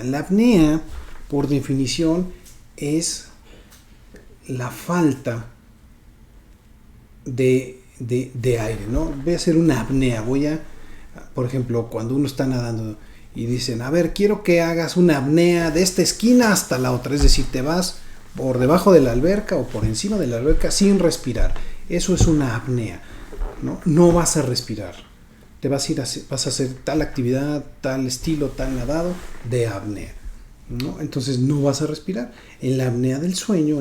La apnea, por definición, es la falta de aire, ¿no? Voy a hacer una apnea, por ejemplo, cuando uno está nadando y dicen, a ver, quiero que hagas una apnea de esta esquina hasta la otra, es decir, te vas por debajo de la alberca o por encima de la alberca sin respirar. Eso es una apnea, ¿no? No vas a respirar. Vas a hacer tal actividad, tal estilo, tal nadado de apnea, ¿no? Entonces no vas a respirar. En la apnea del sueño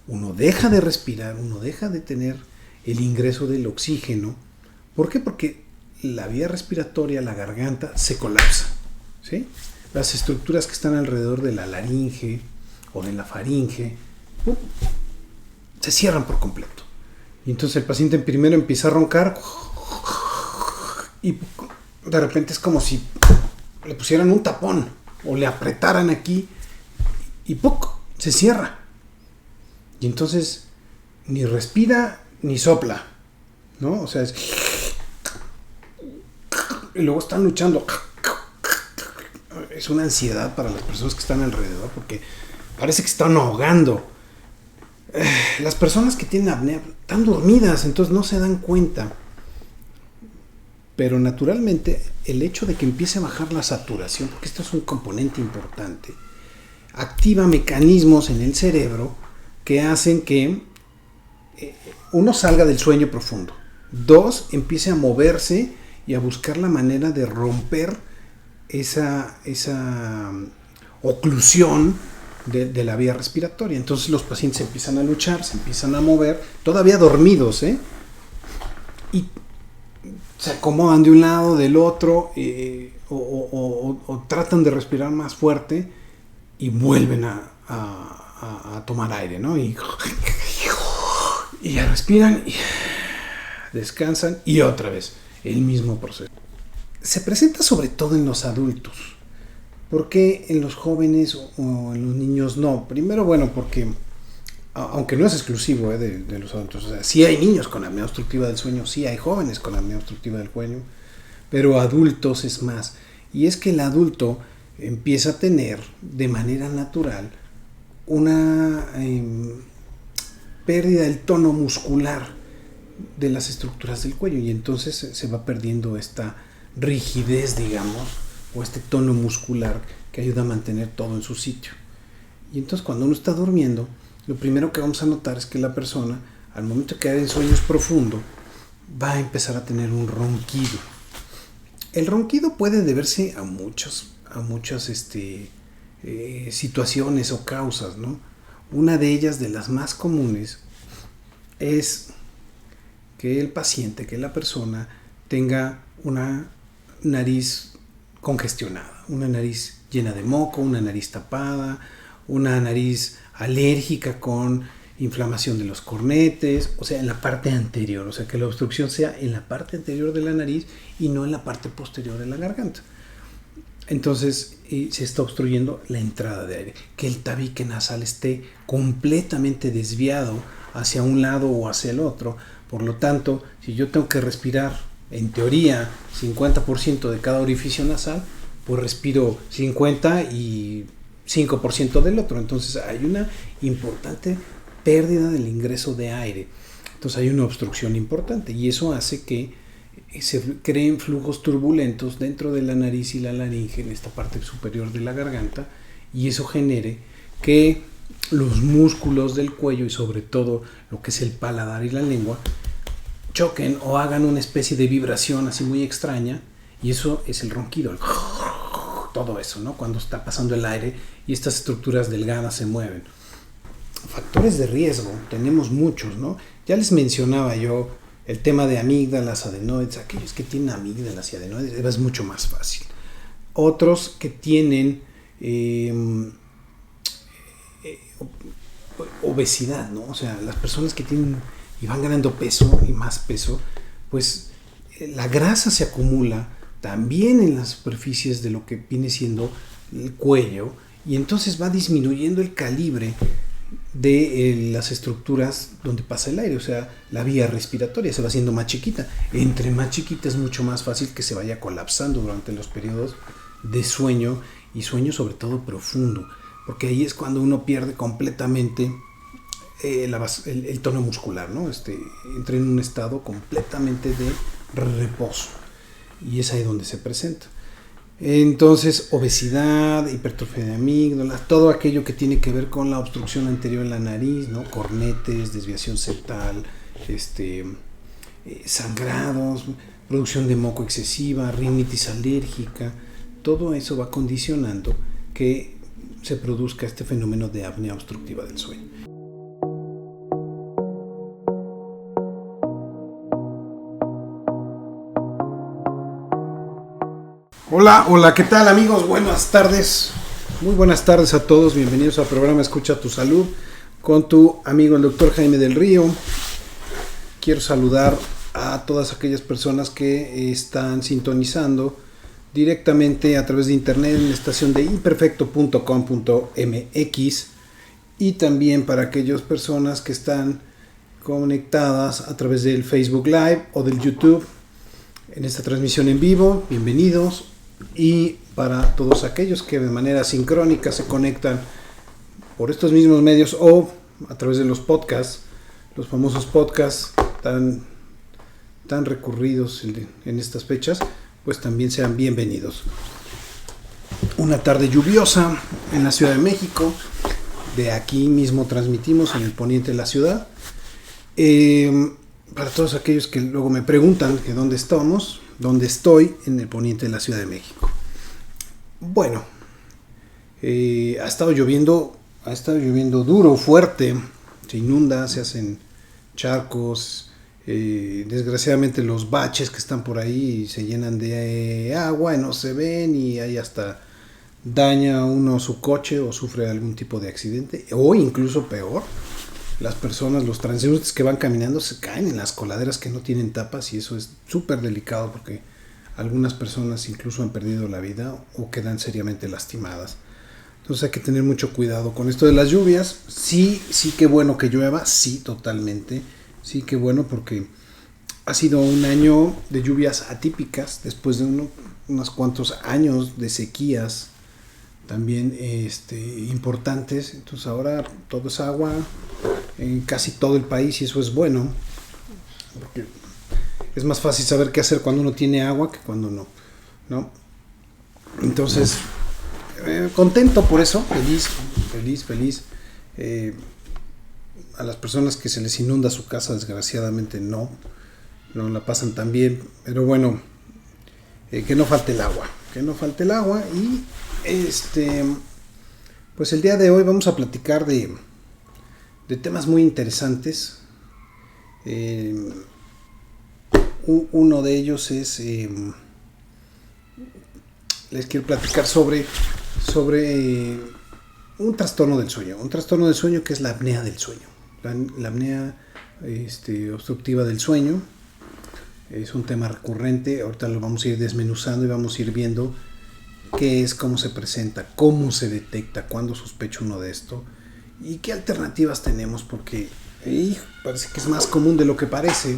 uno deja de respirar, uno deja de tener el ingreso del oxígeno. ¿Por qué? Porque la vía respiratoria, la garganta, se colapsa, ¿sí? Las estructuras que están alrededor de la laringe o de la faringe se cierran por completo. Y entonces el paciente primero empieza a roncar y de repente es como si le pusieran un tapón o le apretaran aquí y ¡puc! Se cierra. Y entonces ni respira ni sopla, ¿no? O sea, y luego están luchando. Es una ansiedad para las personas que están alrededor porque parece que están ahogando. Las personas que tienen apnea están dormidas, entonces no se dan cuenta. Pero naturalmente el hecho de que empiece a bajar la saturación, porque esto es un componente importante, activa mecanismos en el cerebro que hacen que uno salga del sueño profundo, dos, empiece a moverse y a buscar la manera de romper esa oclusión de la vía respiratoria. Entonces los pacientes empiezan a luchar, se empiezan a mover, todavía dormidos, y se acomodan de un lado, del otro, o tratan de respirar más fuerte y vuelven a tomar aire, ¿no? Y ya respiran, y descansan y otra vez el mismo proceso. Se presenta sobre todo en los adultos. ¿Por qué en los jóvenes o en los niños no? Primero, bueno, porque aunque no es exclusivo de los adultos, o sea, sí hay niños con apnea obstructiva del sueño, sí hay jóvenes con apnea obstructiva del sueño, pero adultos es más. Y es que el adulto empieza a tener de manera natural una pérdida del tono muscular de las estructuras del cuello y entonces se va perdiendo esta rigidez, digamos, o este tono muscular que ayuda a mantener todo en su sitio. Y entonces cuando uno está durmiendo, lo primero que vamos a notar es que la persona, al momento de caer en sueños profundos, va a empezar a tener un ronquido. El ronquido puede deberse a muchas situaciones o causas, ¿no? Una de ellas, de las más comunes, es que el paciente, que la persona tenga una nariz congestionada, una nariz llena de moco, una nariz tapada, una nariz alérgica con inflamación de los cornetes, o sea, en la parte anterior, o sea, que la obstrucción sea en la parte anterior de la nariz y no en la parte posterior de la garganta. Entonces se está obstruyendo la entrada de aire, que el tabique nasal esté completamente desviado hacia un lado o hacia el otro. Por lo tanto, si yo tengo que respirar, en teoría, 50% de cada orificio nasal, pues respiro 50 y 5% del otro. Entonces hay una importante pérdida del ingreso de aire. Entonces hay una obstrucción importante y eso hace que se creen flujos turbulentos dentro de la nariz y la laringe, en esta parte superior de la garganta, y eso genere que los músculos del cuello y sobre todo lo que es el paladar y la lengua choquen o hagan una especie de vibración así muy extraña, y eso es el ronquido, todo eso, ¿no? Cuando está pasando el aire y estas estructuras delgadas se mueven. Factores de riesgo tenemos muchos, ¿no? Ya les mencionaba yo el tema de amígdalas, adenoides. Aquellos que tienen amígdalas y adenoides es mucho más fácil. Otros que tienen obesidad, ¿no? O sea, las personas que tienen y van ganando peso y más peso, pues la grasa se acumula también en las superficies de lo que viene siendo el cuello y entonces va disminuyendo el calibre de las estructuras donde pasa el aire, o sea, la vía respiratoria se va haciendo más chiquita. Entre más chiquita es mucho más fácil que se vaya colapsando durante los periodos de sueño y sueño sobre todo profundo, porque ahí es cuando uno pierde completamente el tono muscular, ¿no? Entra en un estado completamente de reposo y es ahí donde se presenta. Entonces, obesidad, hipertrofia de amígdalas, todo aquello que tiene que ver con la obstrucción anterior en la nariz, ¿no? Cornetes, desviación septal, sangrados, producción de moco excesiva, rinitis alérgica, todo eso va condicionando que se produzca este fenómeno de apnea obstructiva del sueño. Hola, ¿qué tal amigos? Buenas tardes, muy buenas tardes a todos, bienvenidos al programa Escucha tu Salud con tu amigo el doctor Jaime del Río. Quiero saludar a todas aquellas personas que están sintonizando directamente a través de internet en la estación de imperfecto.com.mx y también para aquellas personas que están conectadas a través del Facebook Live o del YouTube en esta transmisión en vivo. Bienvenidos. Y para todos aquellos que de manera sincrónica se conectan por estos mismos medios o a través de los podcasts, los famosos podcasts tan recurridos en estas fechas, pues también sean bienvenidos. Una tarde lluviosa en la Ciudad de México, de aquí mismo transmitimos en el poniente de la ciudad. Para todos aquellos que luego me preguntan que dónde estamos, dónde estoy, en el poniente de la Ciudad de México. Bueno, ha estado lloviendo duro, fuerte, se inunda, se hacen charcos, desgraciadamente los baches que están por ahí se llenan de agua y no se ven y ahí hasta daña uno su coche o sufre algún tipo de accidente o incluso peor. Las personas, los transeúntes que van caminando se caen en las coladeras que no tienen tapas y eso es súper delicado porque algunas personas incluso han perdido la vida o quedan seriamente lastimadas. Entonces hay que tener mucho cuidado con esto de las lluvias. Sí, qué bueno que llueva, sí, totalmente. Sí, qué bueno porque ha sido un año de lluvias atípicas después de unos cuantos años de sequías también importantes. Entonces ahora todo es agua en casi todo el país y eso es bueno porque es más fácil saber qué hacer cuando uno tiene agua que cuando no. Entonces contento por eso, feliz. A las personas que se les inunda su casa desgraciadamente no la pasan tan bien, pero bueno, que no falte el agua y pues el día de hoy vamos a platicar de temas muy interesantes. Uno de ellos es les quiero platicar sobre un trastorno del sueño que es la apnea del sueño, la apnea obstructiva del sueño. Es un tema recurrente, ahorita lo vamos a ir desmenuzando y vamos a ir viendo qué es, cómo se presenta, cómo se detecta, cuándo sospecha uno de esto y qué alternativas tenemos, porque parece que es más común de lo que parece.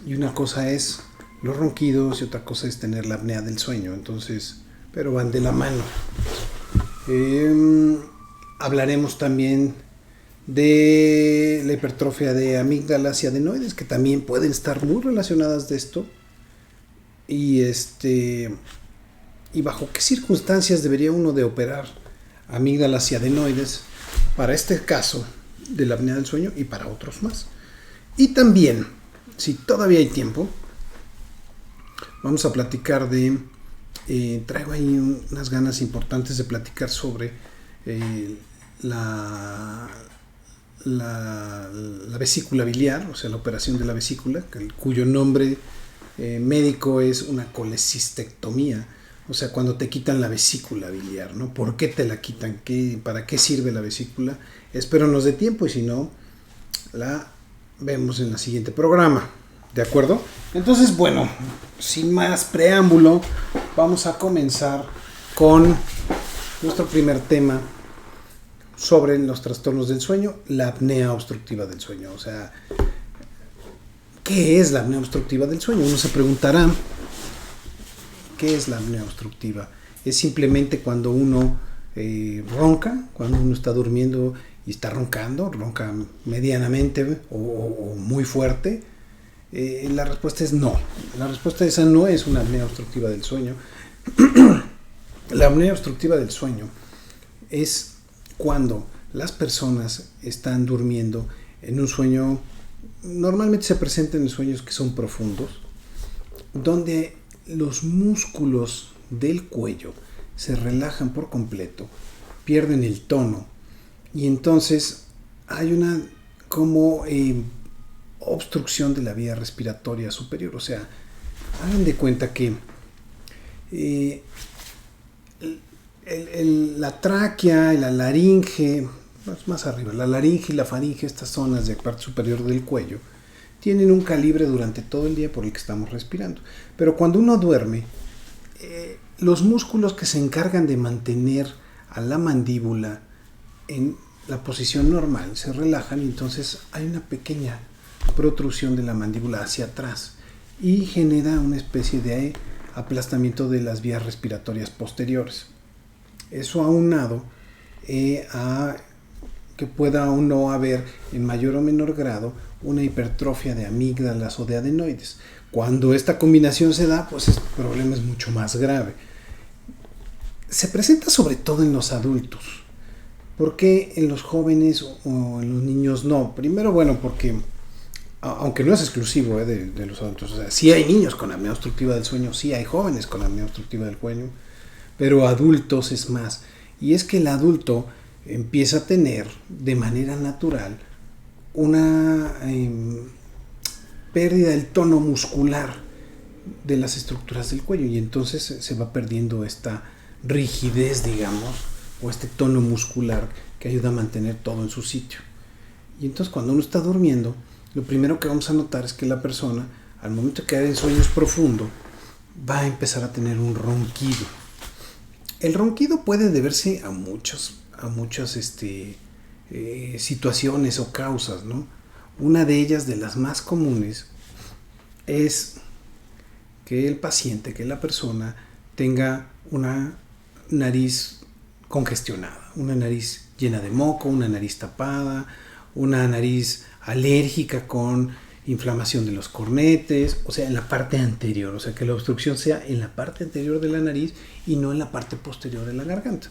Y una cosa es los ronquidos y otra cosa es tener la apnea del sueño, entonces, pero van de la mano. Hablaremos también de la hipertrofia de amígdalas y adenoides, que también pueden estar muy relacionadas de esto. Y bajo qué circunstancias debería uno de operar amígdalas y adenoides para este caso de la apnea del sueño y para otros más. Y también, si todavía hay tiempo, vamos a platicar traigo ahí unas ganas importantes de platicar sobre la vesícula biliar, o sea, la operación de la vesícula, cuyo nombre médico es una colecistectomía. O sea, cuando te quitan la vesícula biliar, ¿no? ¿Por qué te la quitan? ¿Para qué sirve la vesícula? Espero nos dé tiempo y si no, la vemos en el siguiente programa. ¿De acuerdo? Entonces, bueno, sin más preámbulo, vamos a comenzar con nuestro primer tema sobre los trastornos del sueño, la apnea obstructiva del sueño. O sea, ¿qué es la apnea obstructiva del sueño? Uno se preguntará, ¿qué es la apnea obstructiva? es simplemente cuando uno ronca, cuando uno está durmiendo y está roncando, ronca medianamente o muy fuerte. La respuesta es no. La respuesta esa no es una apnea obstructiva del sueño. La apnea obstructiva del sueño es cuando las personas están durmiendo en un sueño, normalmente se presenta en sueños que son profundos, donde los músculos del cuello se relajan por completo, pierden el tono, y entonces hay una como obstrucción de la vía respiratoria superior. O sea, hagan de cuenta que la tráquea y la laringe, más arriba, la laringe y la faringe, estas zonas de la parte superior del cuello, tienen un calibre durante todo el día por el que estamos respirando. Pero cuando uno duerme, los músculos que se encargan de mantener a la mandíbula en la posición normal se relajan, y entonces hay una pequeña protrusión de la mandíbula hacia atrás y genera una especie de aplastamiento de las vías respiratorias posteriores. Eso aunado a que pueda o no haber en mayor o menor grado una hipertrofia de amígdalas o de adenoides. Cuando esta combinación se da, pues el problema es mucho más grave. Se presenta sobre todo en los adultos. ¿Por qué en los jóvenes o en los niños no? Primero, bueno, porque aunque no es exclusivo de los adultos, o sea, sí hay niños con apnea obstructiva del sueño, sí hay jóvenes con apnea obstructiva del sueño, pero adultos es más. Y es que el adulto empieza a tener de manera natural una pérdida del tono muscular de las estructuras del cuello, y entonces se va perdiendo esta rigidez, digamos, o este tono muscular que ayuda a mantener todo en su sitio. Y entonces cuando uno está durmiendo, lo primero que vamos a notar es que la persona, al momento de caer en sueños profundos, va a empezar a tener un ronquido. El ronquido puede deberse a muchas situaciones o causas, ¿no? Una de ellas, de las más comunes, es que el paciente, que la persona tenga una nariz congestionada, una nariz llena de moco, una nariz tapada, una nariz alérgica con inflamación de los cornetes, o sea, en la parte anterior, o sea, que la obstrucción sea en la parte anterior de la nariz y no en la parte posterior de la garganta.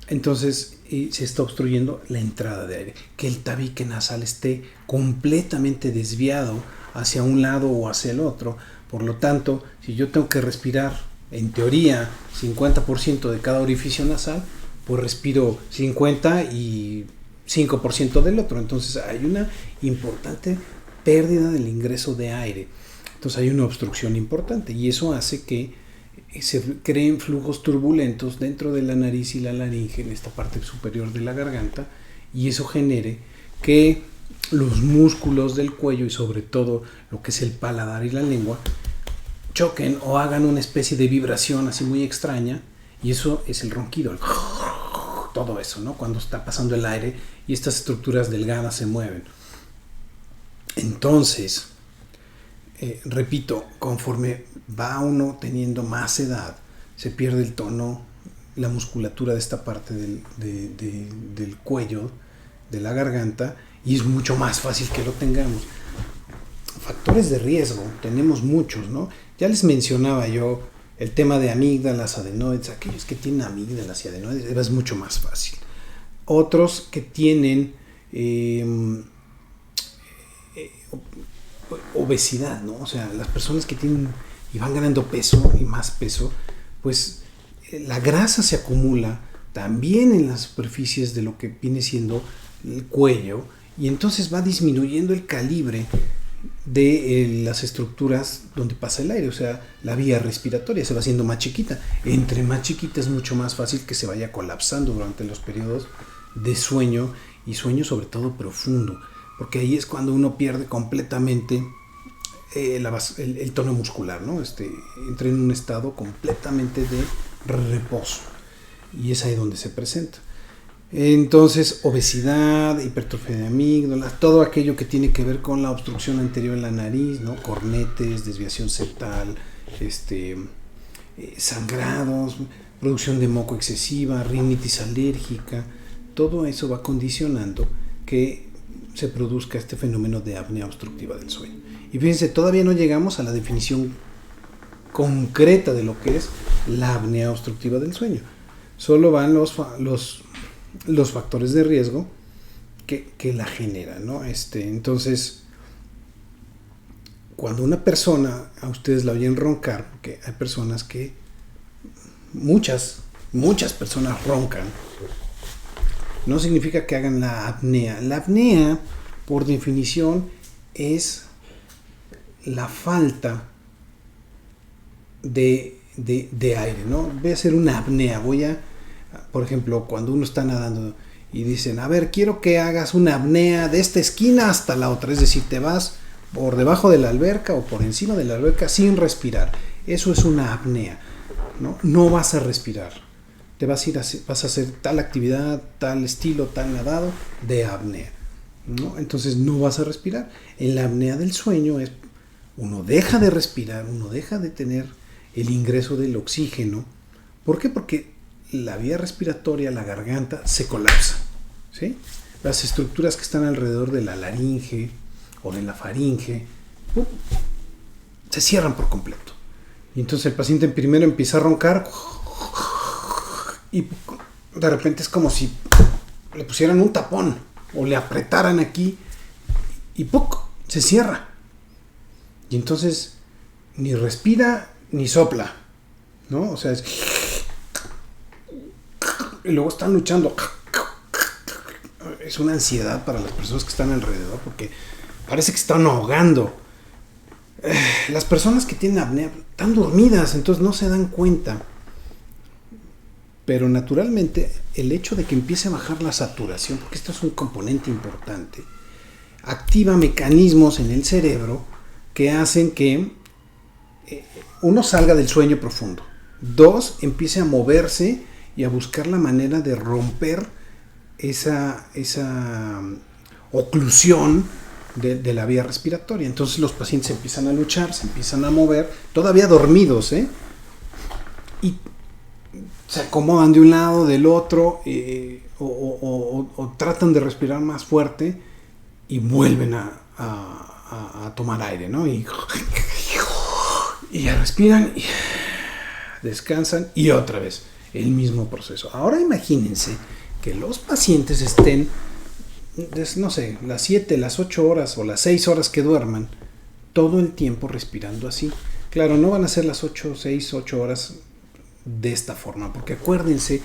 Entonces se está obstruyendo la entrada de aire, que el tabique nasal esté completamente desviado hacia un lado o hacia el otro. Por lo tanto, si yo tengo que respirar, en teoría, 50% de cada orificio nasal, pues respiro 50 y 5% del otro. Entonces hay una importante pérdida del ingreso de aire. Entonces hay una obstrucción importante, y eso hace que se creen flujos turbulentos dentro de la nariz y la laringe, en esta parte superior de la garganta, y eso genere que los músculos del cuello y sobre todo lo que es el paladar y la lengua choquen o hagan una especie de vibración así muy extraña, y eso es el ronquido, todo eso, ¿no? Cuando está pasando el aire y estas estructuras delgadas se mueven. Entonces, repito, conforme va uno teniendo más edad, se pierde el tono, la musculatura de esta parte del cuello, de la garganta, y es mucho más fácil que lo tengamos. Factores de riesgo, tenemos muchos, ¿no? Ya les mencionaba yo el tema de amígdalas, adenoides. Aquellos que tienen amígdalas y adenoides es mucho más fácil. Otros que tienen obesidad, ¿no? O sea, las personas que tienen y van ganando peso y más peso, pues la grasa se acumula también en las superficies de lo que viene siendo el cuello, y entonces va disminuyendo el calibre de las estructuras donde pasa el aire. O sea, la vía respiratoria se va haciendo más chiquita. Entre más chiquita es mucho más fácil que se vaya colapsando durante los periodos de sueño, y sueño sobre todo profundo, porque ahí es cuando uno pierde completamente el tono muscular, ¿no? Entra en un estado completamente de reposo, y es ahí donde se presenta. Entonces, obesidad, hipertrofia de amígdalas, todo aquello que tiene que ver con la obstrucción anterior en la nariz, ¿no? Cornetes, desviación septal, sangrados, producción de moco excesiva, rinitis alérgica, todo eso va condicionando que se produzca este fenómeno de apnea obstructiva del sueño. Y fíjense, todavía no llegamos a la definición concreta de lo que es la apnea obstructiva del sueño. Solo van los factores de riesgo que la generan, ¿no? Entonces, cuando una persona, a ustedes la oyen roncar, porque hay personas que, muchas personas roncan, no significa que hagan la apnea. La apnea, por definición, es la falta de aire, ¿no? Voy a hacer una apnea, por ejemplo, cuando uno está nadando y dicen, a ver, quiero que hagas una apnea de esta esquina hasta la otra, es decir, te vas por debajo de la alberca o por encima de la alberca sin respirar. Eso es una apnea, ¿no? No vas a respirar. Vas a hacer tal actividad, tal estilo, tal nadado de apnea, ¿no? Entonces no vas a respirar. En la apnea del sueño uno deja de respirar, uno deja de tener el ingreso del oxígeno. ¿Por qué? Porque la vía respiratoria, la garganta, se colapsa, ¿sí? Las estructuras que están alrededor de la laringe o de la faringe se cierran por completo. Y entonces el paciente primero empieza a roncar y de repente es como si le pusieran un tapón o le apretaran aquí y ¡puc! Se cierra. Y entonces ni respira ni sopla, ¿no? O sea, y luego están luchando. Es una ansiedad para las personas que están alrededor porque parece que están ahogando. Las personas que tienen apnea están dormidas, entonces no se dan cuenta. Pero naturalmente el hecho de que empiece a bajar la saturación, porque esto es un componente importante, activa mecanismos en el cerebro que hacen que uno salga del sueño profundo. 2, empiece a moverse y a buscar la manera de romper esa oclusión de la vía respiratoria. Entonces los pacientes empiezan a luchar, se empiezan a mover, todavía dormidos, y se acomodan de un lado, del otro, o tratan de respirar más fuerte y vuelven a tomar aire, ¿no? Y ya respiran, y descansan y otra vez el mismo proceso. Ahora imagínense que los pacientes estén, no sé, las 7, las 8 horas o las 6 horas que duerman, todo el tiempo respirando así. Claro, no van a ser las 6, 8 horas de esta forma, porque acuérdense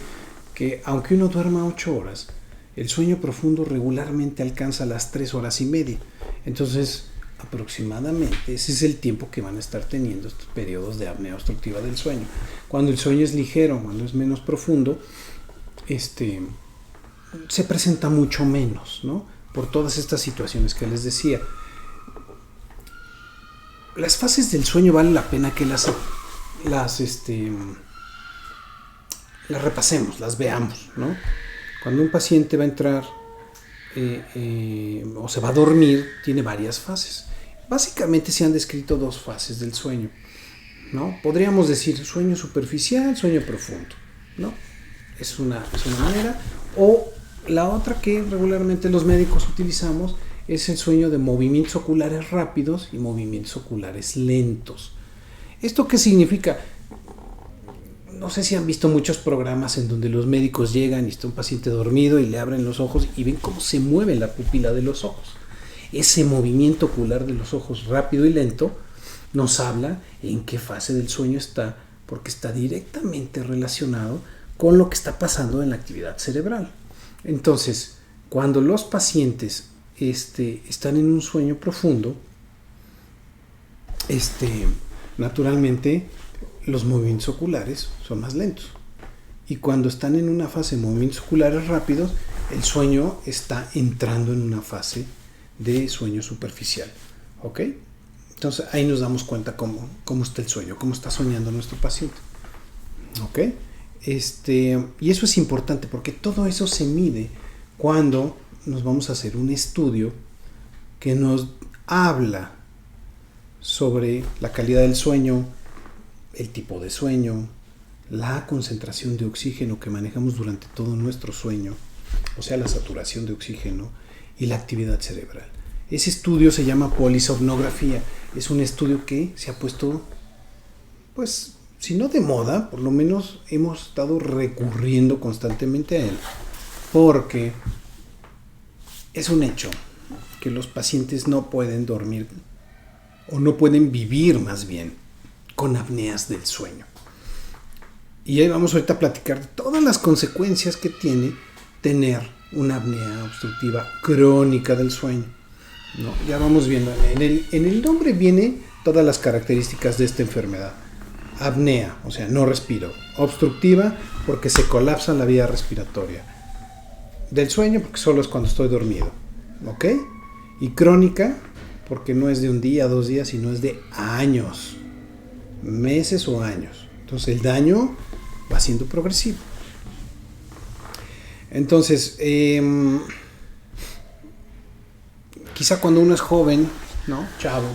que aunque uno duerma 8 horas, el sueño profundo regularmente alcanza las 3 horas y media. Entonces, aproximadamente ese es el tiempo que van a estar teniendo estos periodos de apnea obstructiva del sueño. Cuando el sueño es ligero, cuando es menos profundo, se presenta mucho menos, ¿no? Por todas estas situaciones que les decía. Las fases del sueño vale la pena que las repasemos, las veamos, ¿no? Cuando un paciente va a entrar o se va a dormir, tiene varias fases. Básicamente se han descrito 2 fases del sueño, ¿no? Podríamos decir sueño superficial, sueño profundo, ¿no? Es una manera. O la otra que regularmente los médicos utilizamos es el sueño de movimientos oculares rápidos y movimientos oculares lentos. ¿Esto qué significa? No sé si han visto muchos programas en donde los médicos llegan y está un paciente dormido y le abren los ojos y ven cómo se mueve la pupila de los ojos. Ese movimiento ocular de los ojos rápido y lento nos habla en qué fase del sueño está, porque está directamente relacionado con lo que está pasando en la actividad cerebral. Entonces, cuando los pacientes están en un sueño profundo, naturalmente los movimientos oculares son más lentos. Y cuando están en una fase de movimientos oculares rápidos, el sueño está entrando en una fase de sueño superficial. ¿Ok? Entonces ahí nos damos cuenta cómo está el sueño, cómo está soñando nuestro paciente. ¿Ok? Y eso es importante porque todo eso se mide cuando nos vamos a hacer un estudio que nos habla sobre la calidad del sueño, el tipo de sueño, la concentración de oxígeno que manejamos durante todo nuestro sueño, o sea, la saturación de oxígeno y la actividad cerebral. Ese estudio se llama polisomnografía. Es un estudio que se ha puesto, pues, si no de moda, por lo menos hemos estado recurriendo constantemente a él, porque es un hecho que los pacientes no pueden dormir, o no pueden vivir más bien, con apneas del sueño. Y ahí vamos ahorita a platicar de todas las consecuencias que tiene tener una apnea obstructiva crónica del sueño, ¿no? Ya vamos viendo, en el nombre viene todas las características de esta enfermedad. Apnea, o sea, no respiro. Obstructiva, porque se colapsa la vía respiratoria. Del sueño, porque solo es cuando estoy dormido, ¿ok? Y crónica, porque no es de un día, 2 días, sino es de años, meses o años. Entonces el daño va siendo progresivo. Entonces, quizá cuando uno es joven, ¿no? Chavo,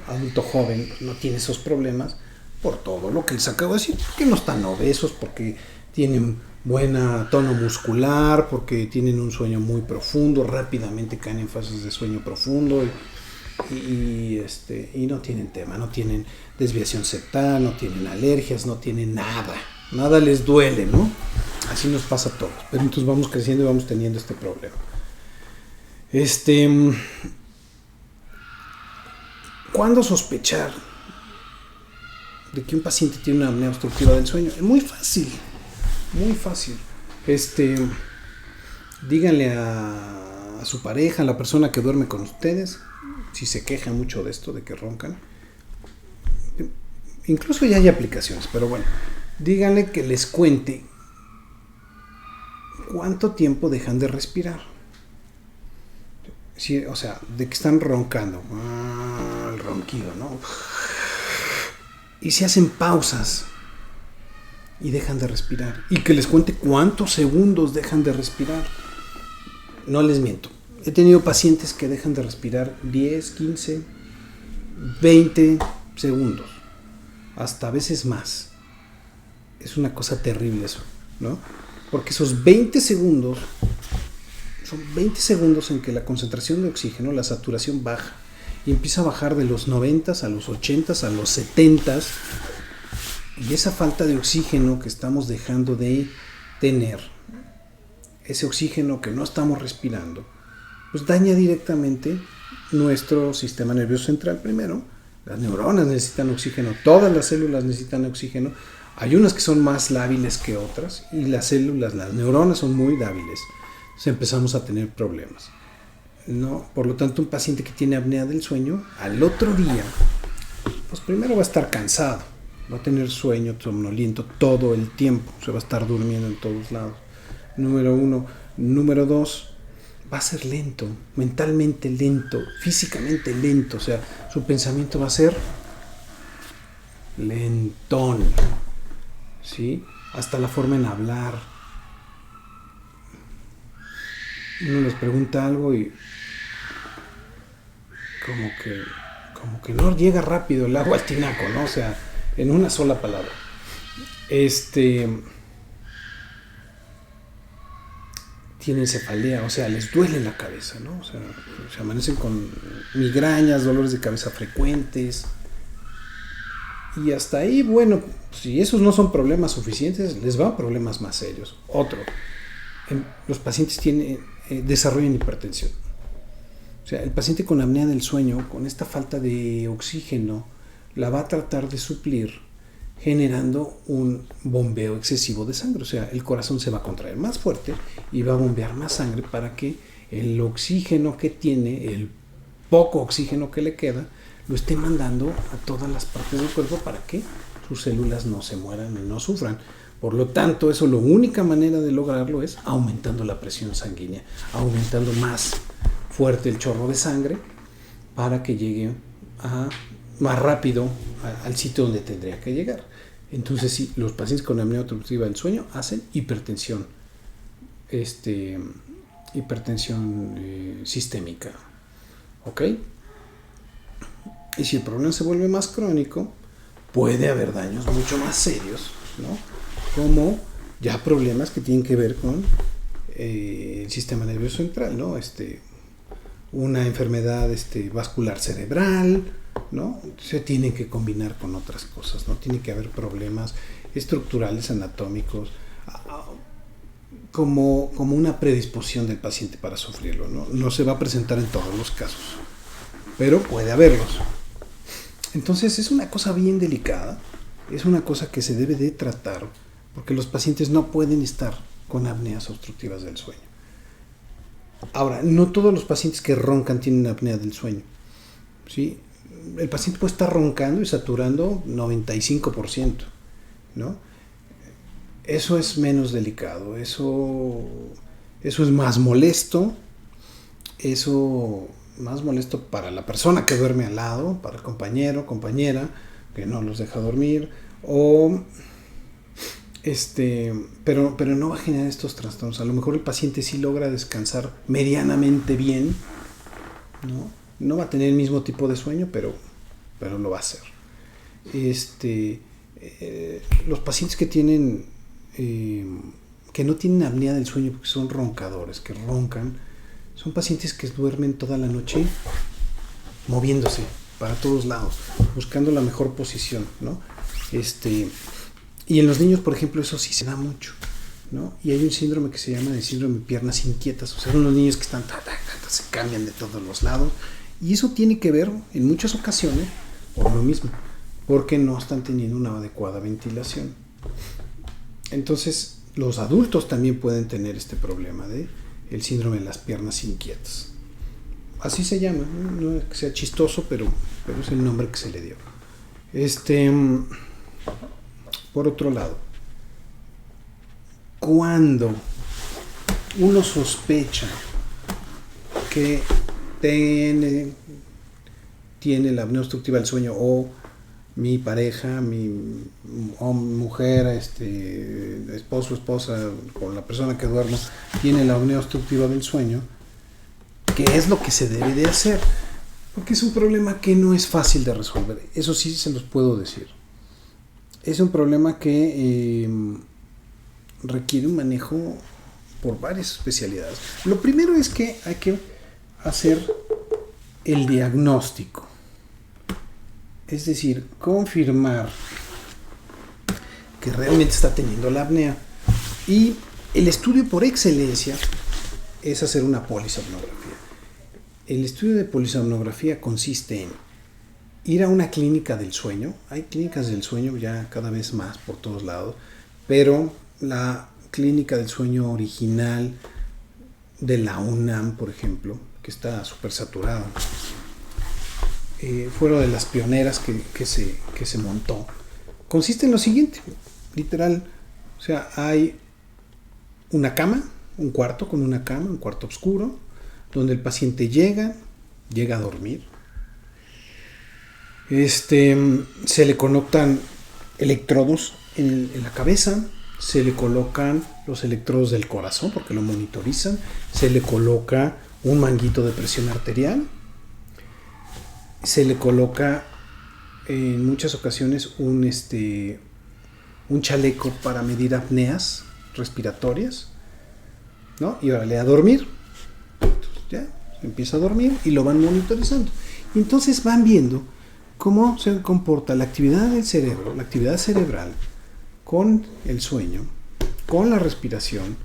adulto joven, no tiene esos problemas por todo lo que les acabo de decir, porque no están obesos, porque tienen buena tono muscular, porque tienen un sueño muy profundo, rápidamente caen en fases de sueño profundo y no tienen tema, no tienen desviación septal, no tienen alergias, no tienen nada les duele, ¿no? Así nos pasa a todos, pero entonces vamos creciendo y vamos teniendo este problema. ¿Cuándo sospechar de que un paciente tiene una apnea obstructiva del sueño? Es muy fácil. Díganle a su pareja, a la persona que duerme con ustedes, si se queja mucho de esto, de que roncan. Incluso ya hay aplicaciones, pero bueno, díganle que les cuente cuánto tiempo dejan de respirar. Sí, o sea, de que están roncando, el ronquido, ¿no? Y si hacen pausas y dejan de respirar, y que les cuente cuántos segundos dejan de respirar. No les miento, he tenido pacientes que dejan de respirar 10, 15, 20 segundos, hasta a veces más. Es una cosa terrible eso, ¿no? Porque esos 20 segundos son 20 segundos en que la concentración de oxígeno, la saturación baja, y empieza a bajar de los 90 a los 80 a los 70, y esa falta de oxígeno que estamos dejando de tener, ese oxígeno que no estamos respirando, pues daña directamente nuestro sistema nervioso central primero. Las neuronas necesitan oxígeno, todas las células necesitan oxígeno. Hay unas que son más lábiles que otras, y las neuronas son muy lábiles. Entonces empezamos a tener problemas, ¿no? Por lo tanto, un paciente que tiene apnea del sueño, al otro día, pues primero va a estar cansado, va a tener sueño somnoliento todo el tiempo, se va a estar durmiendo en todos lados. Número 1. Número 2, va a ser lento, mentalmente lento, físicamente lento, o sea, su pensamiento va a ser lentón, ¿sí? Hasta la forma en hablar. Uno les pregunta algo y como que no llega rápido el agua al tinaco, ¿no? O sea, en una sola palabra. Tienen cefalea, o sea, les duele la cabeza, ¿no? O sea, se amanecen con migrañas, dolores de cabeza frecuentes. Y hasta ahí, bueno, si esos no son problemas suficientes, les van problemas más serios. Otro, los pacientes desarrollan hipertensión. O sea, el paciente con apnea del sueño, con esta falta de oxígeno, la va a tratar de suplir generando un bombeo excesivo de sangre. O sea, el corazón se va a contraer más fuerte y va a bombear más sangre para que el oxígeno que tiene, el poco oxígeno que le queda, lo esté mandando a todas las partes del cuerpo para que sus células no se mueran y no sufran. Por lo tanto, la única manera de lograrlo es aumentando la presión sanguínea, aumentando más fuerte el chorro de sangre para que llegue más rápido al sitio donde tendría que llegar. Entonces, sí, los pacientes con apnea obstructiva del sueño hacen hipertensión, sistémica, ¿ok? Y si el problema se vuelve más crónico, puede haber daños mucho más serios, ¿no? Como ya problemas que tienen que ver con el sistema nervioso central, ¿no? Una enfermedad vascular cerebral, ¿no? Se tienen que combinar con otras cosas, ¿no? Tiene que haber problemas estructurales, anatómicos, como una predisposición del paciente para sufrirlo, ¿no? No se va a presentar en todos los casos, pero puede haberlos. Entonces es una cosa bien delicada, es una cosa que se debe de tratar, porque los pacientes no pueden estar con apneas obstructivas del sueño. Ahora, no todos los pacientes que roncan tienen apnea del sueño, ¿sí? El paciente puede estar roncando y saturando 95%, ¿no? Eso es menos delicado, eso es más molesto, eso más molesto para la persona que duerme al lado, para el compañero, compañera, que no los deja dormir, o pero no va a generar estos trastornos. A lo mejor el paciente sí logra descansar medianamente bien, no va a tener el mismo tipo de sueño, pero lo va a hacer. Los pacientes que tienen que no tienen apnea del sueño porque son roncadores, que roncan, son pacientes que duermen toda la noche moviéndose para todos lados, buscando la mejor posición, ¿no? Y en los niños, por ejemplo, eso sí se da mucho, ¿no? Y hay un síndrome que se llama el síndrome de piernas inquietas, o sea, son los niños que están, se cambian de todos los lados, y eso tiene que ver, en muchas ocasiones, por lo mismo, porque no están teniendo una adecuada ventilación. Entonces, los adultos también pueden tener este problema de el síndrome de las piernas inquietas. Así se llama, no es que sea chistoso, pero es el nombre que se le dio. Por otro lado, cuando uno sospecha que tiene la apnea obstructiva del sueño, o mi pareja, mi mujer, esposo, esposa, con la persona que duermo, tiene la apnea obstructiva del sueño, ¿qué es lo que se debe de hacer? Porque es un problema que no es fácil de resolver, eso sí se los puedo decir. Es un problema que requiere un manejo por varias especialidades. Lo primero es que hay que hacer el diagnóstico, es decir, confirmar que realmente está teniendo la apnea. Y el estudio por excelencia es hacer una polisomnografía. El estudio de polisomnografía consiste en ir a una clínica del sueño. Hay clínicas del sueño ya cada vez más por todos lados, pero la clínica del sueño original de la UNAM, por ejemplo, que está súper saturada, fueron de las pioneras que se montó. Consiste en lo siguiente, literal, o sea, hay una cama, un cuarto con una cama, un cuarto oscuro, donde el paciente llega a dormir. Se le conectan electrodos en la cabeza, se le colocan los electrodos del corazón porque lo monitorizan, se le coloca un manguito de presión arterial, se le coloca en muchas ocasiones un chaleco para medir apneas respiratorias, ¿no? Y órale a dormir. Entonces, ya empieza a dormir y lo van monitorizando. Y entonces van viendo cómo se comporta la actividad del cerebro, la actividad cerebral, con el sueño, con la respiración,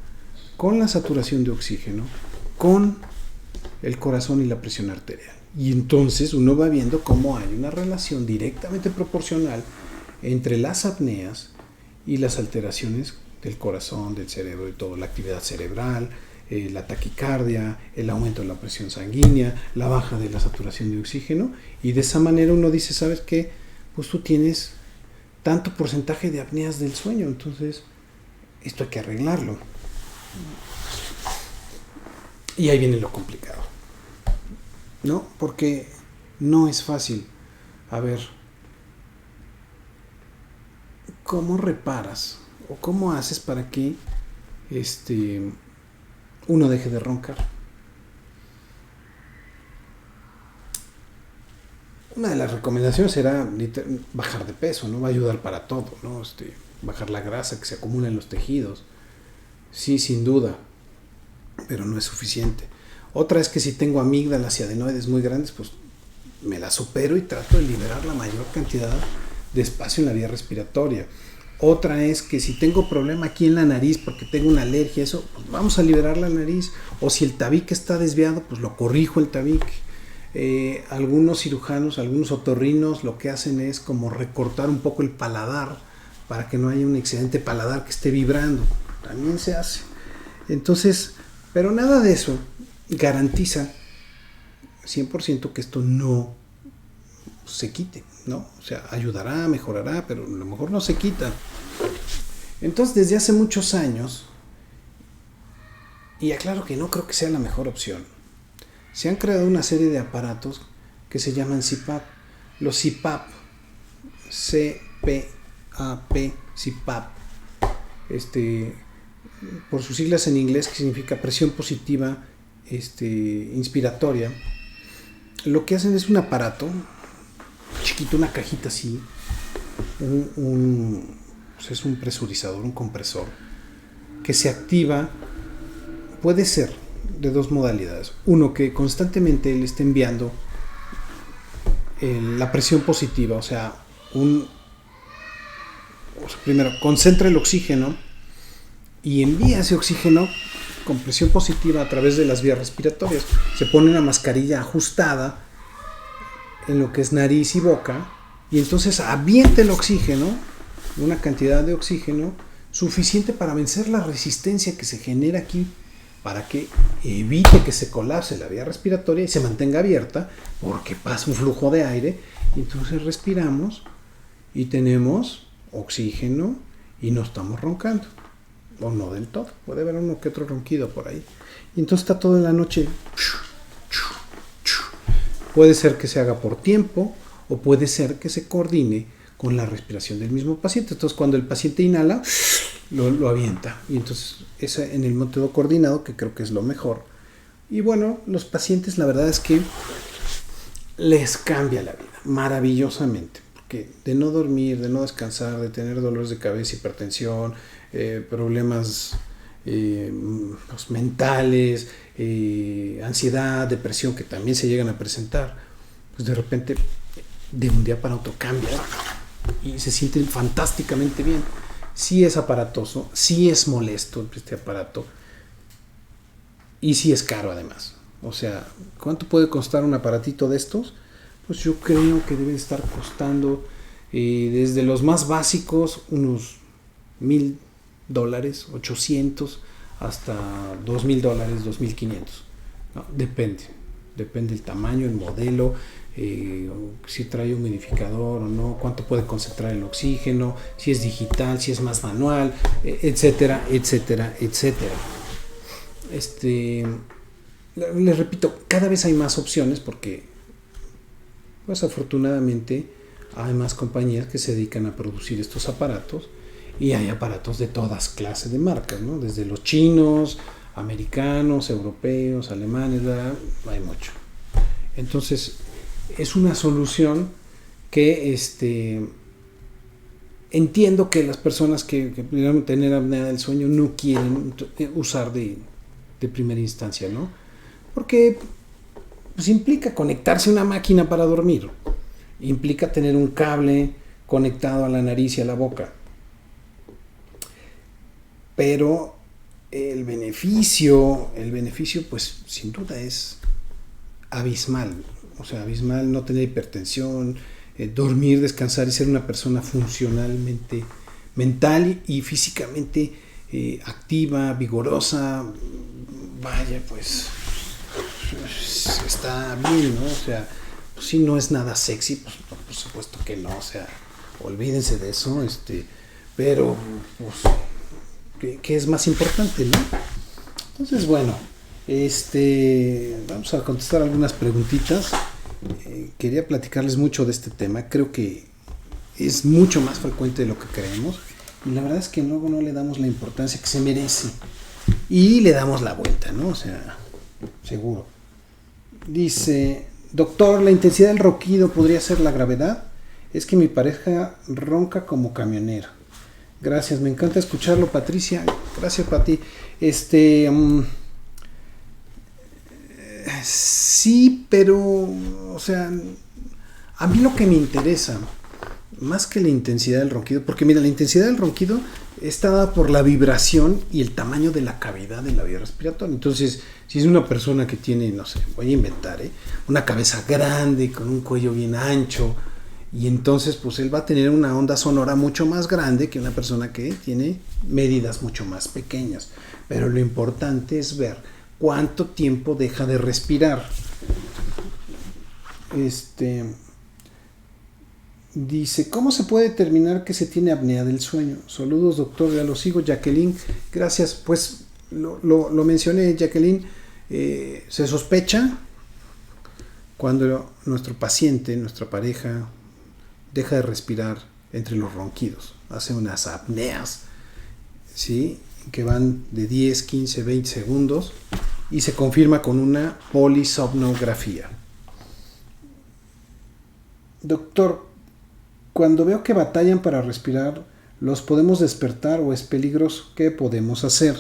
con la saturación de oxígeno, con el corazón y la presión arterial. Y entonces uno va viendo cómo hay una relación directamente proporcional entre las apneas y las alteraciones del corazón, del cerebro y todo, la actividad cerebral, la taquicardia, el aumento de la presión sanguínea, la baja de la saturación de oxígeno, y de esa manera uno dice, ¿sabes qué? Pues tú tienes tanto porcentaje de apneas del sueño, entonces esto hay que arreglarlo. Y ahí viene lo complicado, ¿no? Porque no es fácil. A ver, ¿cómo reparas o cómo haces para que uno deje de roncar? Una de las recomendaciones será bajar de peso, ¿no? Va a ayudar para todo, ¿no? Bajar la grasa que se acumula en los tejidos. Sí, sin duda, pero no es suficiente. Otra es que si tengo amígdalas y adenoides muy grandes, pues me las opero y trato de liberar la mayor cantidad de espacio en la vía respiratoria. Otra es que si tengo problema aquí en la nariz porque tengo una alergia, eso, pues vamos a liberar la nariz. O si el tabique está desviado, pues lo corrijo el tabique. Algunos cirujanos, algunos otorrinos lo que hacen es como recortar un poco el paladar para que no haya un excedente paladar que esté vibrando. También se hace. Entonces, pero nada de eso garantiza 100% que esto no se quite, ¿no? O sea, ayudará, mejorará, pero a lo mejor no se quita. Entonces, desde hace muchos años, y aclaro que no creo que sea la mejor opción, se han creado una serie de aparatos que se llaman CPAP. Los CPAP, C-P-A-P, CPAP, por sus siglas en inglés, que significa presión positiva inspiratoria. Lo que hacen es un aparato chiquito, una cajita así, pues es un presurizador, un compresor, que se activa, puede ser de dos modalidades. Uno, que constantemente le esté enviando la presión positiva, o sea, primero concentra el oxígeno y envía ese oxígeno con presión positiva a través de las vías respiratorias. Se pone una mascarilla ajustada en lo que es nariz y boca, y entonces avienta el oxígeno, una cantidad de oxígeno suficiente para vencer la resistencia que se genera aquí, para que evite que se colapse la vía respiratoria y se mantenga abierta, porque pasa un flujo de aire, y entonces respiramos y tenemos oxígeno y no estamos roncando, o no del todo, puede haber uno que otro ronquido por ahí, y entonces está toda la noche. Puede ser que se haga por tiempo o puede ser que se coordine con la respiración del mismo paciente. Entonces, cuando el paciente inhala, lo avienta. Y entonces, es en el método coordinado, que creo que es lo mejor. Y bueno, los pacientes, la verdad es que les cambia la vida maravillosamente. Porque de no dormir, de no descansar, de tener dolores de cabeza, hipertensión, problemas pues, mentales, ansiedad, depresión, que también se llegan a presentar, pues de repente de un día para otro cambia y se sienten fantásticamente bien. Sí es aparatoso, sí es molesto este aparato y sí es caro además. O sea, ¿cuánto puede costar un aparatito de estos? Pues yo creo que debe estar costando desde los más básicos unos $1,000, 800, hasta $2,000, 2,500, ¿no? Depende el tamaño, el modelo, si trae humidificador o no, cuánto puede concentrar el oxígeno, si es digital, si es más manual, etcétera, etcétera, etcétera. Les repito, cada vez hay más opciones porque, pues afortunadamente, hay más compañías que se dedican a producir estos aparatos. Y hay aparatos de todas clases de marcas, ¿no? Desde los chinos, americanos, europeos, alemanes, ¿verdad? Hay mucho. Entonces, es una solución que entiendo que las personas que pudieran tener apnea del sueño no quieren usar de primera instancia, ¿no? Porque pues, implica conectarse a una máquina para dormir, implica tener un cable conectado a la nariz y a la boca. Pero el beneficio, pues sin duda es abismal. O sea, abismal no tener hipertensión, dormir, descansar y ser una persona funcionalmente, mental y físicamente activa, vigorosa. Vaya, pues está bien, ¿no? O sea, pues sí, no es nada sexy, pues por supuesto que no, o sea, olvídense de eso, pero pues que es más importante, ¿no? Entonces, bueno, vamos a contestar algunas preguntitas. Quería platicarles mucho de este tema. Creo que es mucho más frecuente de lo que creemos y la verdad es que luego no le damos la importancia que se merece y le damos la vuelta, ¿no? O sea, seguro. Dice Doctor, ¿la intensidad del ronquido podría ser la gravedad? Es que mi pareja ronca como camionero. Gracias, me encanta escucharlo, Patricia. Gracias, Pati. Sí, pero, o sea, a mí lo que me interesa, más que la intensidad del ronquido, porque mira, la intensidad del ronquido está dada por la vibración y el tamaño de la cavidad de la vía respiratoria. Entonces, si es una persona que tiene, no sé, voy a inventar, una cabeza grande, con un cuello bien ancho, y entonces pues él va a tener una onda sonora mucho más grande que una persona que tiene medidas mucho más pequeñas. Pero lo importante es ver cuánto tiempo deja de respirar. Dice, ¿cómo se puede determinar que se tiene apnea del sueño? Saludos, doctor, ya lo sigo. Jacqueline, gracias. Pues lo mencioné, Jacqueline. Se sospecha cuando nuestro paciente, nuestra pareja, deja de respirar entre los ronquidos. Hace unas apneas, ¿sí? Que van de 10, 15, 20 segundos y se confirma con una polisomnografía. Doctor, cuando veo que batallan para respirar, ¿los podemos despertar o es peligroso? ¿Qué podemos hacer?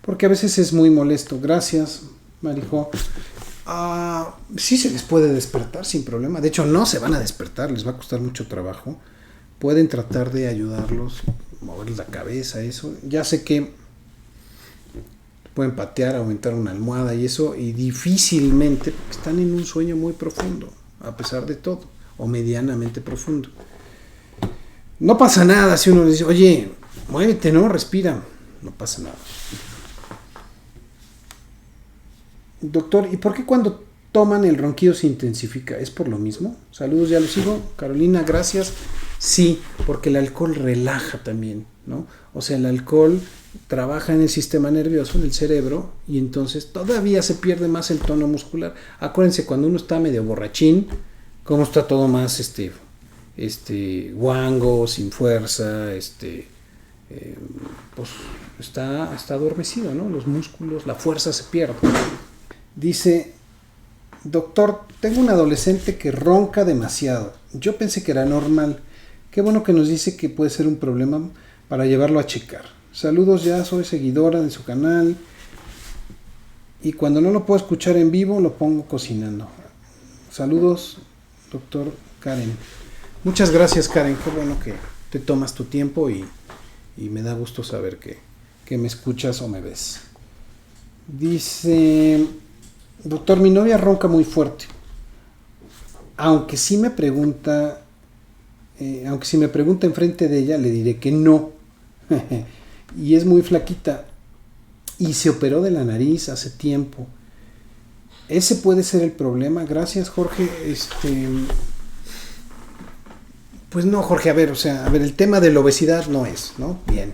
Porque a veces es muy molesto. Gracias, Marijo. Sí se les puede despertar sin problema. De hecho, no se van a despertar, les va a costar mucho trabajo. Pueden tratar de ayudarlos, moverles la cabeza, eso. Ya sé que pueden patear, aumentar una almohada y eso, y difícilmente, porque están en un sueño muy profundo, a pesar de todo, o medianamente profundo. No pasa nada si uno dice, oye, muévete, no, respira. No pasa nada. Doctor, ¿y por qué cuando toman el ronquido se intensifica? ¿Es por lo mismo? Saludos, ya lo sigo. Carolina, gracias. Sí, porque el alcohol relaja también, ¿no? O sea, el alcohol trabaja en el sistema nervioso, en el cerebro, y entonces todavía se pierde más el tono muscular. Acuérdense, cuando uno está medio borrachín, cómo está todo más guango, sin fuerza, pues está adormecido, ¿no? Los músculos, la fuerza se pierde. Dice, doctor, tengo un adolescente que ronca demasiado. Yo pensé que era normal. Qué bueno que nos dice que puede ser un problema para llevarlo a checar. Saludos, ya soy seguidora de su canal. Y cuando no lo puedo escuchar en vivo, lo pongo cocinando. Saludos, doctor Karen. Muchas gracias, Karen. Qué bueno que te tomas tu tiempo y me da gusto saber que me escuchas o me ves. Dice, doctor, mi novia ronca muy fuerte. Aunque si me pregunta enfrente de ella, le diré que no. Y es muy flaquita. Y se operó de la nariz hace tiempo. Ese puede ser el problema. Gracias, Jorge. Pues no, Jorge, a ver, el tema de la obesidad no es, ¿no? Bien.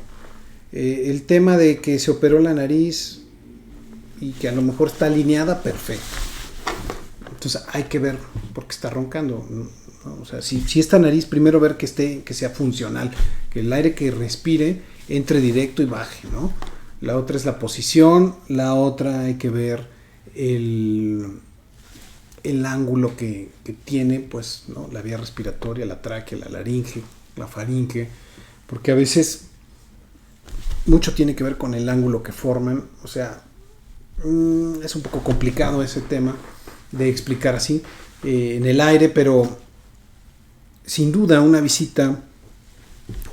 El tema de que se operó la nariz y que a lo mejor está alineada, perfecto. Entonces hay que ver por qué está roncando, ¿no? O sea, si esta nariz, primero ver que sea funcional, que el aire que respire entre directo y baje, ¿no? La otra es la posición, la otra hay que ver el ángulo que tiene, pues, ¿no? La vía respiratoria, la tráquea, la laringe, la faringe, porque a veces mucho tiene que ver con el ángulo que forman. O sea, es un poco complicado ese tema de explicar así en el aire, pero sin duda una visita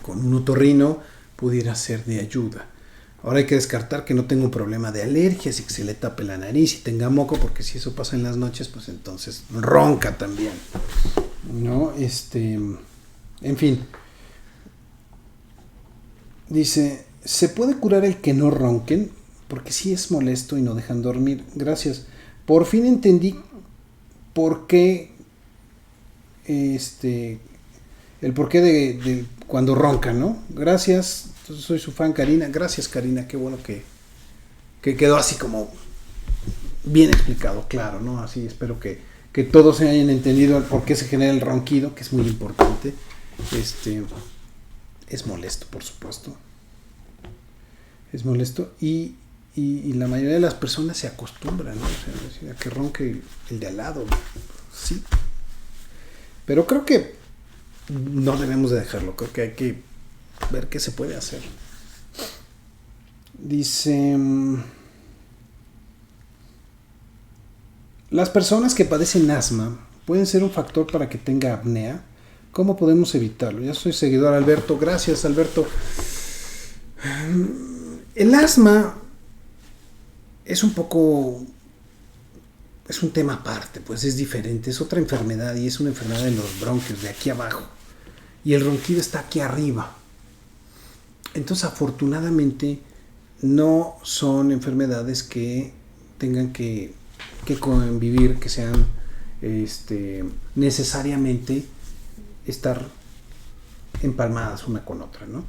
con un otorrino pudiera ser de ayuda. Ahora hay que descartar que no tenga un problema de alergias y que se le tape la nariz y tenga moco, porque si eso pasa en las noches, pues entonces ronca también, ¿no? En fin. Dice, ¿se puede curar el que no ronquen? Porque sí es molesto y no dejan dormir. Gracias. Por fin entendí por qué el porqué de cuando roncan, ¿no? Gracias. Soy su fan, Karina. Gracias, Karina. Qué bueno que quedó así como bien explicado, claro, ¿no? Así espero que todos se hayan entendido el por qué se genera el ronquido, que es muy importante. Es molesto, por supuesto. Es molesto y la mayoría de las personas se acostumbran, ¿no? O sea, a que ronque el de al lado. sí. Pero creo que no debemos de dejarlo. Creo que hay que ver qué se puede hacer. Dice... Las personas que padecen asma pueden ser un factor para que tenga apnea. ¿Cómo podemos evitarlo? Ya soy seguidor, Alberto. Gracias, Alberto. El asma es un poco... es un tema aparte, pues es diferente. Es otra enfermedad y es una enfermedad de los bronquios, de aquí abajo. Y el ronquido está aquí arriba. Entonces, afortunadamente, no son enfermedades que tengan que convivir, que sean necesariamente estar empalmadas una con otra, ¿no?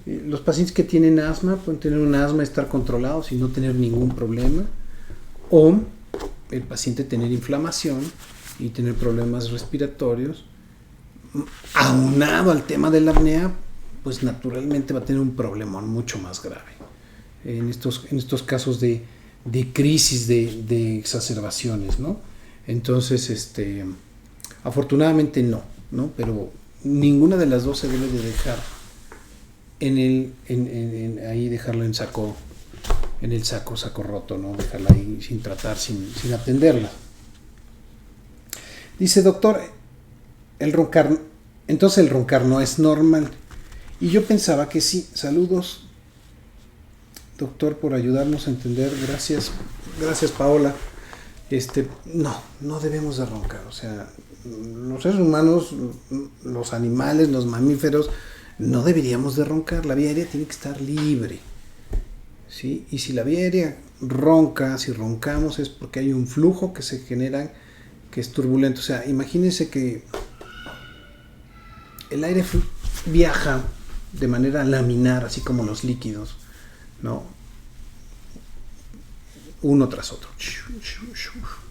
Los pacientes que tienen asma pueden tener un asma, estar controlados y no tener ningún problema, o el paciente tener inflamación y tener problemas respiratorios, aunado al tema de la apnea, pues naturalmente va a tener un problema mucho más grave en estos casos de crisis, de exacerbaciones, ¿no? Entonces, afortunadamente no, pero ninguna de las dos se debe de dejar ahí, dejarlo en el saco roto, ¿no? Dejarla ahí sin tratar, sin atenderla. Dice, doctor, entonces el roncar no es normal. Y yo pensaba que sí. Saludos, doctor, por ayudarnos a entender. Gracias, Paola. No debemos de roncar. O sea, los seres humanos, los animales, los mamíferos, no deberíamos de roncar. La vía aérea tiene que estar libre, ¿sí? Y si la vía aérea ronca, si roncamos, es porque hay un flujo que se genera que es turbulento. O sea, imagínense que el aire viaja de manera laminar, así como los líquidos, ¿no? Uno tras otro.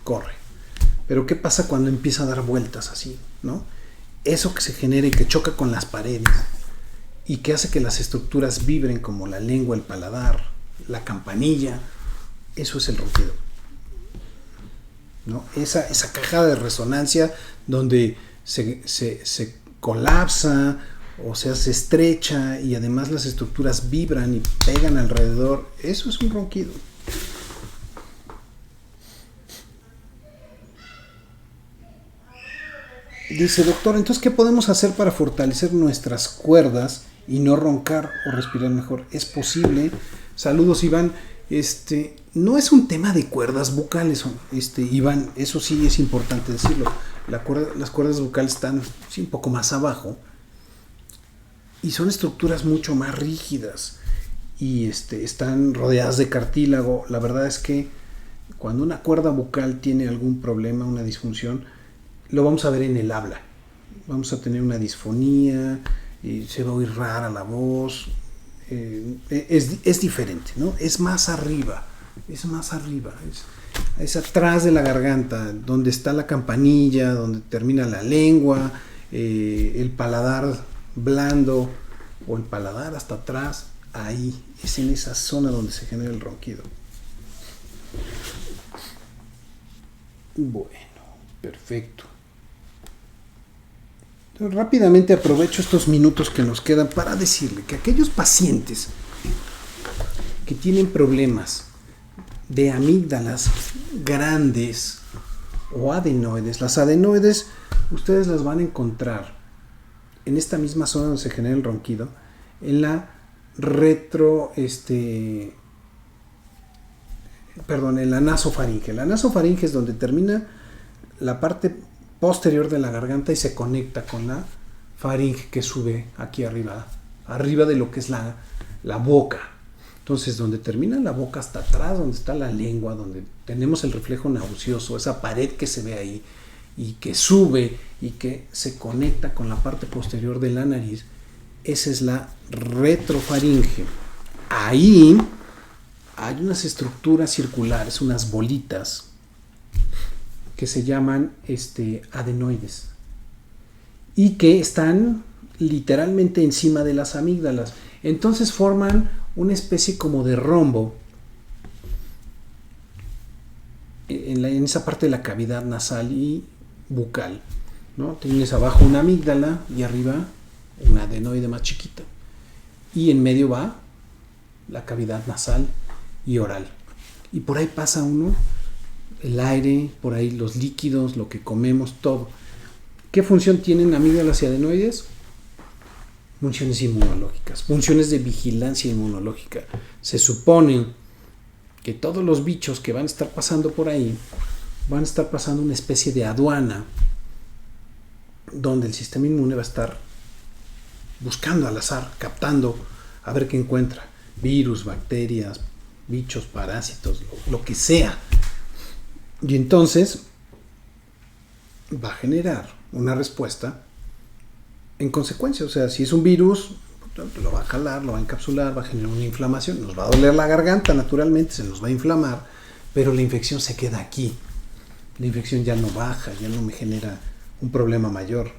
Corre. Pero ¿qué pasa cuando empieza a dar vueltas así, ¿no? Eso que se genera y que choca con las paredes y que hace que las estructuras vibren, como la lengua, el paladar, la campanilla, eso es el ronquido, ¿no? Esa caja de resonancia donde se colapsa o se hace estrecha y además las estructuras vibran y pegan alrededor, eso es un ronquido. Dice, doctor, entonces, ¿qué podemos hacer para fortalecer nuestras cuerdas y no roncar o respirar mejor? ¿Es posible? Saludos, Iván. No es un tema de cuerdas vocales, Iván, eso sí es importante decirlo. Las cuerdas vocales están un poco más abajo y son estructuras mucho más rígidas y están rodeadas de cartílago. La verdad es que cuando una cuerda vocal tiene algún problema, una disfunción, lo vamos a ver en el habla. Vamos a tener una disfonía, y se va a oír rara la voz. Es diferente, ¿no? Es más arriba. Es atrás de la garganta, donde está la campanilla, donde termina la lengua, el paladar blando o el paladar hasta atrás. Ahí, es en esa zona donde se genera el ronquido. Bueno, perfecto. Entonces, rápidamente aprovecho estos minutos que nos quedan para decirle que aquellos pacientes que tienen problemas de amígdalas grandes o adenoides, las adenoides ustedes las van a encontrar en esta misma zona donde se genera el ronquido, en la en la nasofaringe. La nasofaringe es donde termina la parte posterior de la garganta y se conecta con la faringe que sube aquí arriba de lo que es la boca. Entonces, donde termina la boca hasta atrás, donde está la lengua, donde tenemos el reflejo nauseoso, esa pared que se ve ahí y que sube y que se conecta con la parte posterior de la nariz, esa es la retrofaringe. Ahí hay unas estructuras circulares, unas bolitas que se llaman adenoides y que están literalmente encima de las amígdalas. Entonces forman una especie como de rombo en esa parte de la cavidad nasal y bucal, ¿no? Tienes abajo una amígdala y arriba una adenoide más chiquita. Y en medio va la cavidad nasal y oral. Y por ahí pasa uno, el aire, por ahí los líquidos, lo que comemos, todo. ¿Qué función tienen amígdalas y adenoides? Funciones inmunológicas, funciones de vigilancia inmunológica. Se supone que todos los bichos que van a estar pasando por ahí van a estar pasando una especie de aduana donde el sistema inmune va a estar buscando al azar, captando a ver qué encuentra. Virus, bacterias, bichos, parásitos, lo que sea. Y entonces va a generar una respuesta en consecuencia. O sea, si es un virus, lo va a jalar, lo va a encapsular, va a generar una inflamación, nos va a doler la garganta naturalmente, se nos va a inflamar, pero la infección se queda aquí. La infección ya no baja, ya no me genera un problema mayor.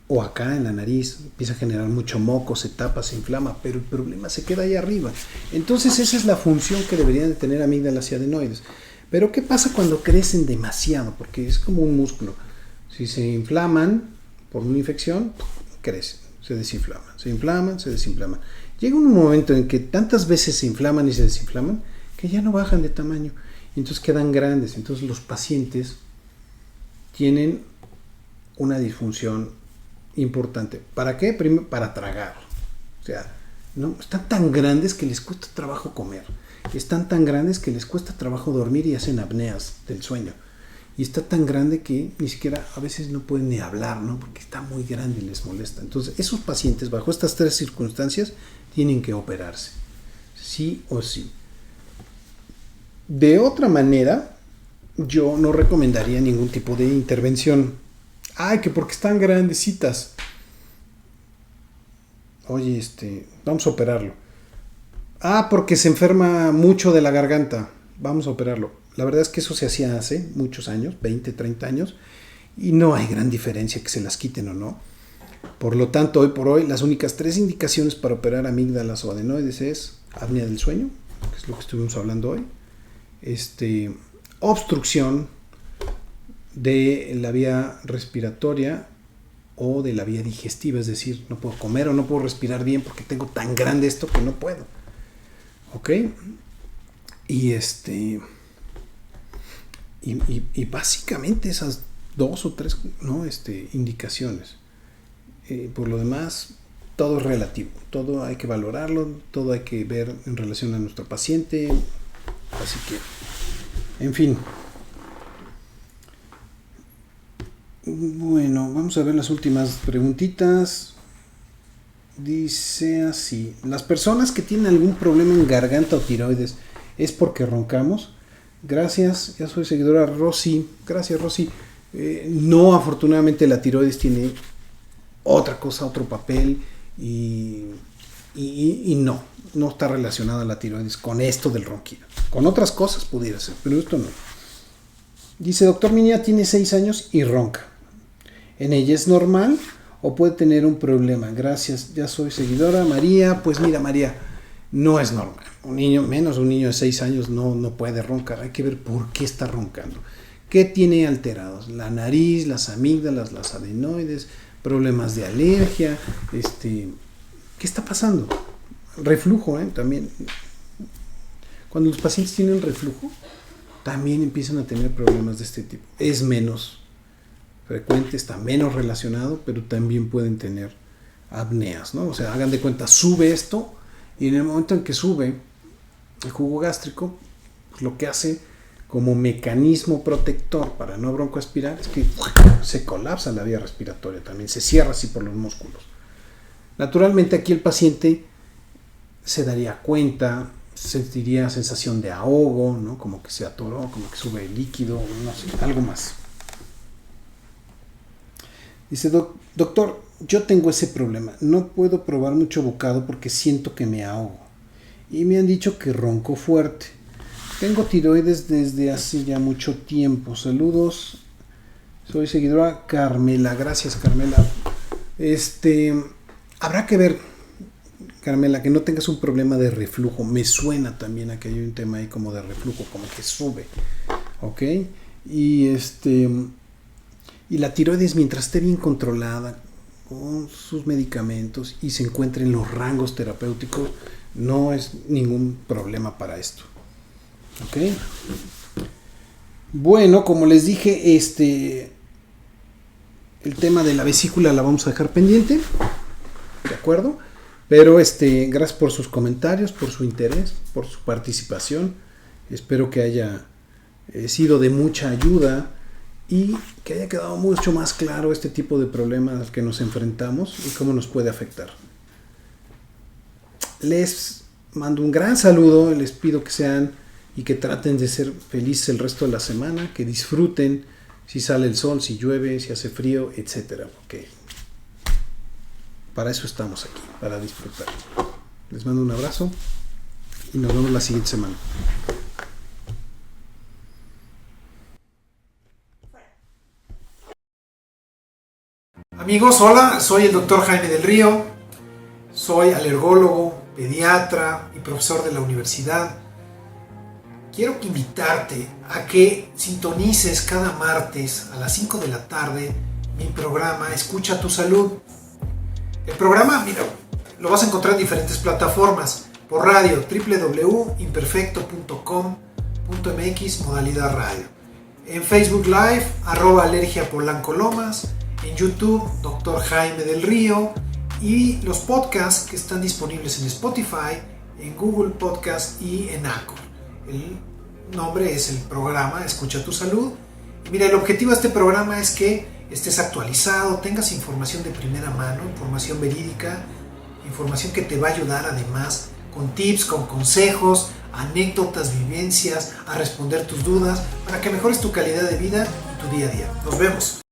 O acá en la nariz empieza a generar mucho moco, se tapa, se inflama, pero el problema se queda ahí arriba. Entonces esa es la función que deberían de tener amígdalas y adenoides. Pero ¿qué pasa cuando crecen demasiado? Porque es como un músculo. Si se inflaman por una infección, crecen, se desinflaman, se inflaman, se desinflaman. Llega un momento en que tantas veces se inflaman y se desinflaman que ya no bajan de tamaño. Y entonces quedan grandes. Entonces los pacientes tienen una disfunción importante. ¿Para qué? Primero, para tragar. O sea, ¿no? Están tan grandes que les cuesta trabajo comer. Están tan grandes que les cuesta trabajo dormir y hacen apneas del sueño. Y está tan grande que ni siquiera a veces no pueden ni hablar, ¿no? Porque está muy grande y les molesta. Entonces, esos pacientes, bajo estas tres circunstancias, tienen que operarse. Sí o sí. De otra manera, yo no recomendaría ningún tipo de intervención. Ay, que porque están grandecitas. Oye, vamos a operarlo. Ah, porque se enferma mucho de la garganta. Vamos a operarlo. La verdad es que eso se hacía hace muchos años, 20, 30 años, y no hay gran diferencia que se las quiten o no. Por lo tanto, hoy por hoy, las únicas tres indicaciones para operar amígdalas o adenoides es apnea del sueño, que es lo que estuvimos hablando hoy, obstrucción de la vía respiratoria o de la vía digestiva, es decir, no puedo comer o no puedo respirar bien porque tengo tan grande esto que no puedo. ¿Ok? Y y básicamente esas dos o tres, ¿no? indicaciones. Por lo demás, todo es relativo, todo hay que valorarlo, todo hay que ver en relación a nuestro paciente. Así que, en fin. Bueno, vamos a ver las últimas preguntitas. Dice así: las personas que tienen algún problema en garganta o tiroides, ¿es porque roncamos? Gracias, ya soy seguidora Rosy. Gracias, Rosy. No, afortunadamente la tiroides tiene otra cosa, otro papel y no está relacionada la tiroides con esto del ronquido. Con otras cosas pudiera ser, pero esto no. Dice: doctor, mi niña tiene 6 años y ronca. ¿En ella es normal o puede tener un problema? Gracias, ya soy seguidora. María, pues mira, María, no es normal. Un niño, menos un niño de 6 años, no puede roncar. Hay que ver por qué está roncando. ¿Qué tiene alterados? La nariz, las amígdalas, las adenoides, problemas de alergia. ¿Qué está pasando? Reflujo, también. Cuando los pacientes tienen reflujo, también empiezan a tener problemas de este tipo. Es menos frecuente, está menos relacionado, pero también pueden tener apneas, ¿no? O sea, hagan de cuenta, sube esto y en el momento en que sube el jugo gástrico, pues lo que hace como mecanismo protector para no broncoaspirar es que se colapsa la vía respiratoria también, se cierra así por los músculos. Naturalmente aquí el paciente se daría cuenta, sentiría sensación de ahogo, ¿no? Como que se atoró, como que sube el líquido, no sé, algo más. Dice: doctor, yo tengo ese problema, no puedo probar mucho bocado porque siento que me ahogo y me han dicho que ronco fuerte. Tengo tiroides desde hace ya mucho tiempo. Saludos, soy seguidora Carmela. Gracias, Carmela. Habrá que ver, Carmela, que no tengas un problema de reflujo. Me suena también a que hay un tema ahí como de reflujo, como que sube, ¿ok? Y Y la tiroides, mientras esté bien controlada con sus medicamentos y se encuentre en los rangos terapéuticos, no es ningún problema para esto. ¿Ok? Bueno, como les dije, el tema de la vesícula la vamos a dejar pendiente, ¿de acuerdo? Pero gracias por sus comentarios, por su interés, por su participación. Espero que haya sido de mucha ayuda y que haya quedado mucho más claro este tipo de problemas al que nos enfrentamos y cómo nos puede afectar. Les mando un gran saludo, les pido que sean y que traten de ser felices el resto de la semana, que disfruten si sale el sol, si llueve, si hace frío, etcétera, porque para eso estamos aquí, para disfrutar. Les mando un abrazo y nos vemos la siguiente semana. Amigos, hola, soy el doctor Jaime del Río, soy alergólogo, pediatra y profesor de la universidad. Quiero invitarte a que sintonices cada martes a las 5 de la tarde mi programa Escucha tu Salud. El programa, mira, lo vas a encontrar en diferentes plataformas. Por radio, www.imperfecto.com.mx, modalidad radio. En Facebook Live, @alergiapolancolomas. En YouTube, Dr. Jaime del Río. Y los podcasts que están disponibles en Spotify, en Google Podcast y en Anchor. El nombre es el programa Escucha tu Salud. Y mira, el objetivo de este programa es que estés actualizado, tengas información de primera mano, información verídica, información que te va a ayudar además con tips, con consejos, anécdotas, vivencias, a responder tus dudas, para que mejores tu calidad de vida y tu día a día. Nos vemos.